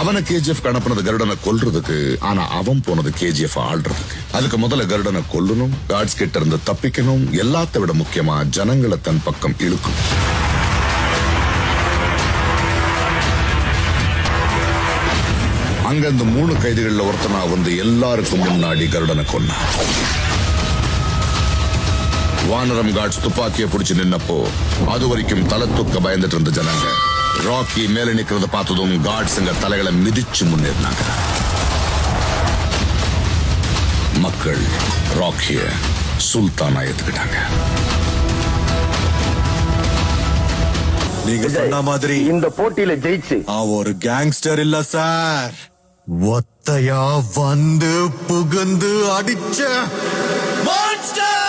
அவனை கேஜிஎஃப் அனுப்புனது கருடனை கொல்றதுக்கு, ஆனா அவன் போனது கேஜிஎஃப் ஆள்றதுக்கு. அதுக்கு முதல்ல கருடனை கொல்லணும், காட்ஸ் கிட்ட இருந்து தப்பிக்கணும், எல்லாத்த விட முக்கியமா ஜனங்களை தன் பக்கம் இழுக்கும். அங்க இந்த 3 கைதிகள்ல ஒருத்தனா வந்து எல்லாருக்கும் முன்னாடி கருடனை கொன்னான். வானரம் காட்ஸ் துப்பாக்கியை பிடிச்சு நின்னப்போ அது வரைக்கும் தலை தூக்க பயந்துட்டு இருந்த ஜனங்க ராக்கி மேல நிக்கிறத பார்த்ததும் காட்ஸ்ங்க தலைகளை மிதிச்சு முன்னேறினாங்க. மக்கள் ராக்கிய சுல்தானா ஏத்துக்கிட்டாங்க. நீங்க சொன்ன மாதிரி இந்த போட்டியில ஜெயிச்சு ஒரு கேங்ஸ்டர் இல்ல சார், ஒத்தையா வந்து புகுந்து அடிச்ச மான்ஸ்டர்.